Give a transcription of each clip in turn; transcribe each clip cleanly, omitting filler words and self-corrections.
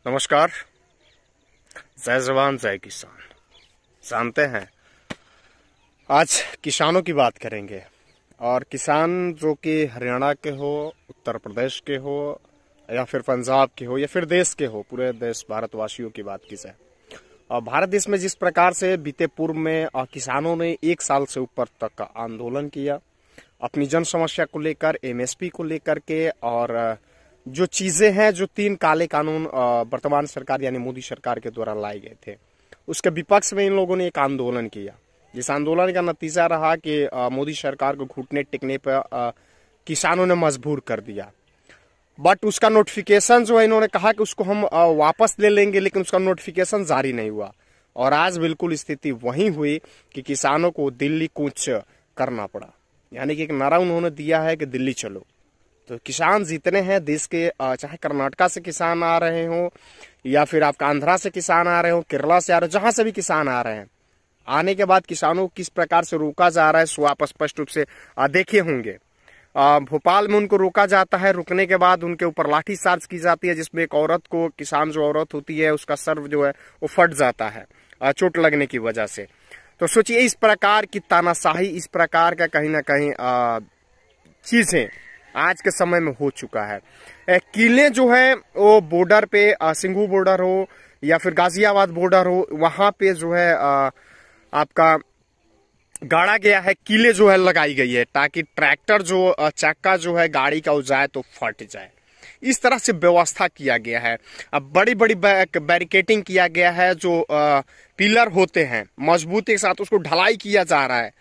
नमस्कार। जय जवान जय किसान। जानते हैं आज किसानों की बात करेंगे और किसान जो कि हरियाणा के हो, उत्तर प्रदेश के हो या फिर पंजाब के हो या फिर देश के हो, पूरे देश भारतवासियों की बात की जाए। और भारत देश में जिस प्रकार से बीते पूर्व में किसानों ने 1 साल से ऊपर तक का आंदोलन किया अपनी जन समस्या को लेकर, एमएसपी को लेकर के, और जो चीजें हैं, जो 3 काले कानून वर्तमान सरकार यानी मोदी सरकार के द्वारा लाए गए थे, उसके विपक्ष में इन लोगों ने एक आंदोलन किया। जिस आंदोलन का नतीजा रहा कि मोदी सरकार को घुटने टेकने पर किसानों ने मजबूर कर दिया। बट उसका नोटिफिकेशन जो है, इन्होंने कहा कि उसको हम वापस ले लेंगे, लेकिन उसका नोटिफिकेशन जारी नहीं हुआ। और आज बिल्कुल स्थिति वही हुई कि किसानों को दिल्ली कूच करना पड़ा। यानी कि एक नारा उन्होंने दिया है कि दिल्ली चलो। तो किसान जितने हैं देश के, चाहे कर्नाटका से किसान आ रहे हो या फिर आपका आंध्रा से किसान आ रहे हो, केरला से आ रहे हो, जहां से भी किसान आ रहे हैं, आने के बाद किसानों को किस प्रकार से रोका जा रहा है, सो आप स्पष्ट रूप से देखे होंगे। भोपाल में उनको रोका जाता है, रुकने के बाद उनके ऊपर लाठीचार्ज की जाती है, जिसमें एक औरत को, किसान जो औरत होती है, उसका सर जो है वो फट जाता है चोट लगने की वजह से। तो सोचिए इस प्रकार की तानाशाही, इस प्रकार का कहीं ना कहीं चीजें आज के समय में हो चुका है। किले जो है वो बॉर्डर पे, सिंघू बॉर्डर हो या फिर गाजियाबाद बॉर्डर हो, वहां पे जो है आपका गाड़ा गया है, किले जो है लगाई गई है ताकि ट्रैक्टर जो चक्का जो है गाड़ी का जाए तो फट जाए। इस तरह से व्यवस्था किया गया है। अब बड़ी बड़ी बैरिकेटिंग किया गया है, जो पिलर होते हैं मजबूती के साथ उसको ढलाई किया जा रहा है।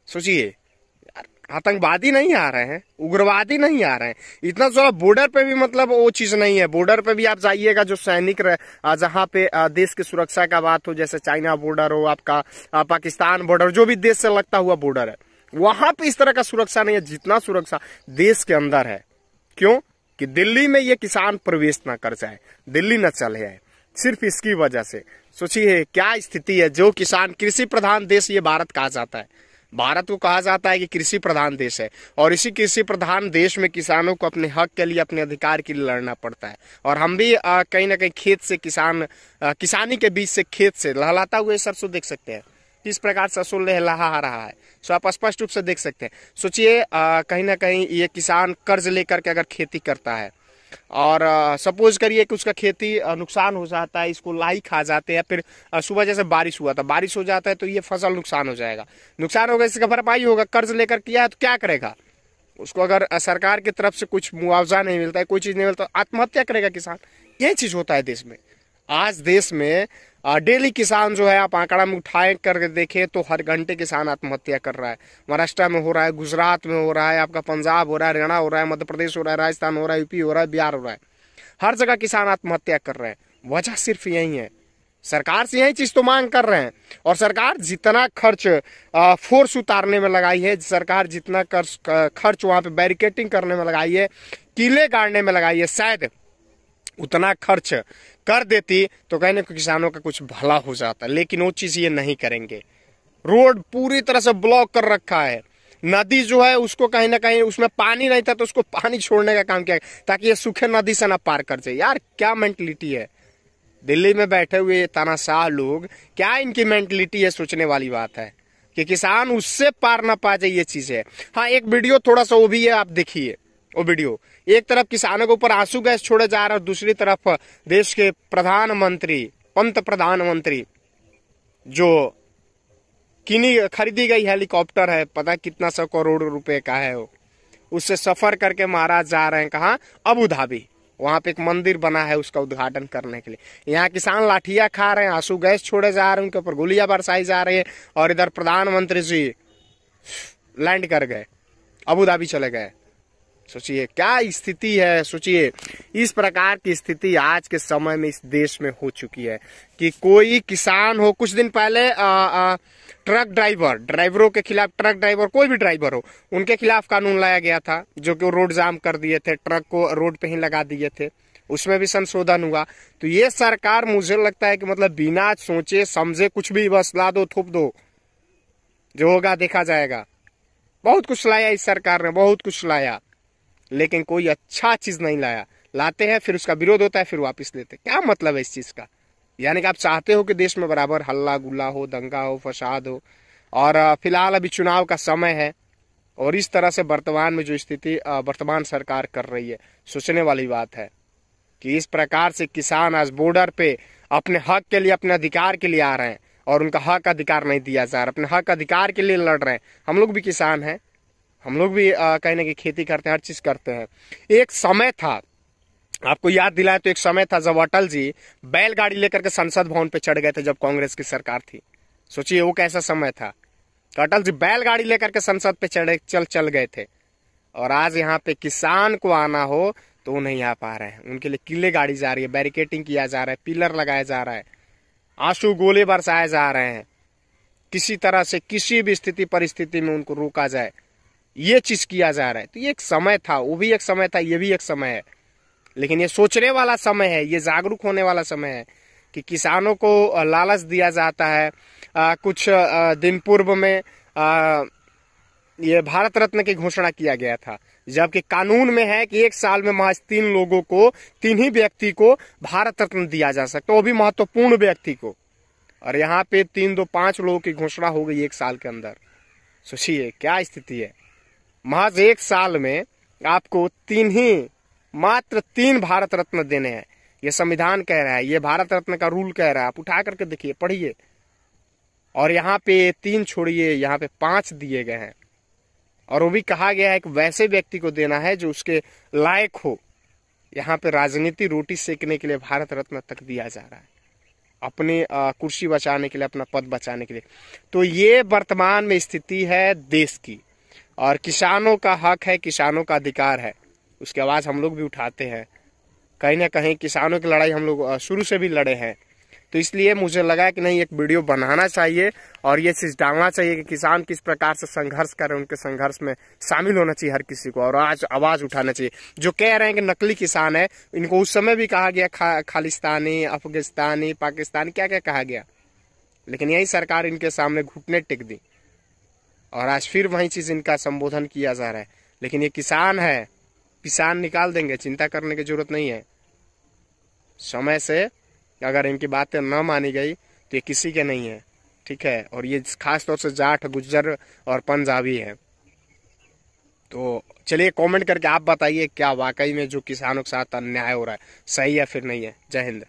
सोचिए, आतंकवादी नहीं आ रहे हैं, उग्रवादी नहीं आ रहे हैं, इतना ज्यादा बॉर्डर पे भी मतलब वो चीज नहीं है। बॉर्डर पे भी आप जाइएगा, जो सैनिक जहां पे देश की सुरक्षा का बात हो, जैसे चाइना बॉर्डर हो, आपका पाकिस्तान बॉर्डर, जो भी देश से लगता हुआ बॉर्डर है, वहां पे इस तरह का सुरक्षा नहीं है जितना सुरक्षा देश के अंदर है। क्यों? कि दिल्ली में ये किसान प्रवेश ना कर जाए, दिल्ली न चले जाए, सिर्फ इसकी वजह से। सोचिए क्या स्थिति है। जो किसान, कृषि प्रधान देश ये भारत कहा जाता है, भारत को कहा जाता है कि कृषि प्रधान देश है, और इसी कृषि प्रधान देश में किसानों को अपने हक के लिए, अपने अधिकार के लिए लड़ना पड़ता है। और हम भी कहीं ना कहीं खेत से किसानी के बीच से, खेत से लहलाता हुए सरसों देख सकते हैं किस प्रकार सरसों लहला रहा है। सो आप स्पष्ट रूप से देख सकते हैं। सोचिए कहीं ना कहीं ये किसान कर्ज लेकर के अगर खेती करता है और सपोज करिए कि उसका खेती नुकसान हो जाता है, इसको लाही खा जाते हैं, फिर सुबह जैसे बारिश हुआ था, बारिश हो जाता है तो ये फसल नुकसान हो जाएगा। नुकसान होगा, इसका भरपाई होगा। कर्ज लेकर किया है तो क्या करेगा? उसको अगर सरकार की तरफ से कुछ मुआवजा नहीं मिलता है, कोई चीज नहीं मिलता, आत्महत्या करेगा किसान। यही चीज होता है देश में। आज देश में डेली किसान जो है, आप आंकड़ा में उठाए करके देखें तो हर घंटे किसान आत्महत्या कर रहा है। महाराष्ट्र में हो रहा है, गुजरात में हो रहा है, आपका पंजाब हो रहा है, हरियाणा हो रहा है, मध्य प्रदेश हो रहा है, राजस्थान हो रहा है, यूपी हो रहा है, बिहार हो रहा है। हर जगह किसान आत्महत्या कर रहे हैं। वजह सिर्फ यही है, सरकार से यही चीज तो मांग कर रहे हैं। और सरकार जितना खर्च फोर्स उतारने में लगाई है, सरकार जितना खर्च वहां पे बैरिकेटिंग करने में लगाई है, किले गाड़ने में लगाई है, शायद उतना खर्च कर देती तो कहने को किसानों का कुछ भला हो जाता। लेकिन वो चीज ये नहीं करेंगे। रोड पूरी तरह से ब्लॉक कर रखा है। नदी जो है उसको कहीं ना कहीं, उसमें पानी नहीं था तो उसको पानी छोड़ने का काम किया ताकि ये सूखे नदी से ना पार कर जाए। यार क्या मेंटलिटी है दिल्ली में बैठे हुए तानाशाह लोग, क्या इनकी मेंटलिटी है? सोचने वाली बात है कि किसान उससे पार ना पा जाए, ये चीज है। हाँ, एक वीडियो थोड़ा सा वो भी है, आप देखिए वो वीडियो। एक तरफ किसानों के ऊपर आंसू गैस छोड़े जा रहा है, दूसरी तरफ देश के प्रधानमंत्री, पंत प्रधानमंत्री, जो खरीदी गई हेलीकॉप्टर है, पता कितना 100 करोड़ रुपए का है वो, उससे सफर करके महाराज जा रहे हैं कहाँ? Abu Dhabi. वहां पे एक मंदिर बना है उसका उद्घाटन करने के लिए। यहाँ किसान लाठियां खा रहे हैं, आंसू गैस छोड़े जा रहे हैं, उनके ऊपर गोलियां बरसाई जा रही है, और इधर प्रधानमंत्री जी लैंड कर गए, अबू धाबी चले गए। सोचिए क्या स्थिति है। सोचिए इस प्रकार की स्थिति आज के समय में इस देश में हो चुकी है कि कोई किसान हो, कुछ दिन पहले ट्रक ड्राइवरों के खिलाफ, ट्रक ड्राइवर कोई भी ड्राइवर हो, उनके खिलाफ कानून लाया गया था, जो कि रोड जाम कर दिए थे, ट्रक को रोड पे ही लगा दिए थे, उसमें भी संशोधन हुआ। तो ये सरकार मुझे लगता है कि मतलब बिना सोचे समझे कुछ भी बस ला दो, थोप दो, जो होगा देखा जाएगा। बहुत कुछ लाया इस सरकार ने, बहुत कुछ लाया, लेकिन कोई अच्छा चीज नहीं लाया। लाते हैं, फिर उसका विरोध होता है, फिर वापस लेते हैं। क्या मतलब है इस चीज का? यानी कि आप चाहते हो कि देश में बराबर हल्ला गुल्ला हो, दंगा हो, फसाद हो। और फिलहाल अभी चुनाव का समय है, और इस तरह से वर्तमान में जो स्थिति वर्तमान सरकार कर रही है, सोचने वाली बात है कि इस प्रकार से किसान आज बॉर्डर पे अपने हक के लिए, अपने अधिकार के लिए आ रहे हैं, और उनका हक अधिकार नहीं दिया जा रहा, अपने हक अधिकार के लिए लड़ रहे हैं। हम लोग भी किसान हैं, हम लोग भी कहीं ना कहीं खेती करते हैं, हर चीज करते हैं। एक समय था, आपको याद दिलाए तो एक समय था जब अटल जी बैलगाड़ी लेकर के संसद भवन पे चढ़ गए थे, जब कांग्रेस की सरकार थी। सोचिए वो कैसा समय था। अटल जी बैलगाड़ी लेकर के संसद पे चल गए थे, और आज यहाँ पे किसान को आना हो तो वो नहीं आ पा रहे हैं। उनके लिए किले गाड़ी जा रही है, बैरिकेटिंग किया जा रहा है, पिलर लगाया जा रहा है, आंसू गोले बरसाए जा रहे हैं, किसी तरह से किसी भी स्थिति परिस्थिति में उनको रोका जाए, ये चीज किया जा रहा है। तो ये एक समय था, वो भी एक समय था, ये भी एक समय है। लेकिन ये सोचने वाला समय है, ये जागरूक होने वाला समय है कि किसानों को लालच दिया जाता है। कुछ दिन पूर्व में ये भारत रत्न की घोषणा किया गया था, जबकि कानून में है कि एक साल में महज 3 लोगों को, 3 ही व्यक्ति को भारत रत्न दिया जा सकता है, वो भी महत्वपूर्ण व्यक्ति को। और यहाँ पे 3, 2, 5 लोगों की घोषणा हो गई एक साल के अंदर। सोचिए क्या स्थिति है। महज एक साल में आपको मात्र 3 भारत रत्न देने हैं। ये संविधान कह रहा है, ये भारत रत्न का रूल कह रहा है। आप उठा करके देखिए, पढ़िए। और यहाँ पे 3 छोड़िए, यहाँ पे 5 दिए गए हैं, और वो भी कहा गया है कि वैसे व्यक्ति को देना है जो उसके लायक हो। यहाँ पे राजनीति रोटी सेकने के लिए भारत रत्न तक दिया जा रहा है, अपनी कुर्सी बचाने के लिए, अपना पद बचाने के लिए। तो ये वर्तमान में स्थिति है देश की, और किसानों का हक है, किसानों का अधिकार है, उसकी आवाज हम लोग भी उठाते हैं। कहीं ना कहीं किसानों की लड़ाई हम लोग शुरू से भी लड़े हैं। तो इसलिए मुझे लगा कि नहीं, एक वीडियो बनाना चाहिए और ये चीज डालना चाहिए कि किसान किस प्रकार से संघर्ष कर रहे हैं, उनके संघर्ष में शामिल होना चाहिए हर किसी को, और आज आवाज उठाना चाहिए। जो कह रहे हैं कि नकली किसान है, इनको उस समय भी कहा गया खालिस्तानी, अफगानिस्तानी, पाकिस्तानी, क्या क्या कहा गया, लेकिन यही सरकार इनके सामने घुटने टेक दी, और आज फिर वही चीज इनका संबोधन किया जा रहा है। लेकिन ये किसान है, किसान निकाल देंगे, चिंता करने की जरूरत नहीं है। समय से अगर इनकी बातें न मानी गई तो ये किसी के नहीं है, ठीक है। और ये खास तौर से जाट, गुज्जर और पंजाबी है। तो चलिए कमेंट करके आप बताइए, क्या वाकई में जो किसानों के साथ अन्याय हो रहा है सही है फिर नहीं है। जय हिंद।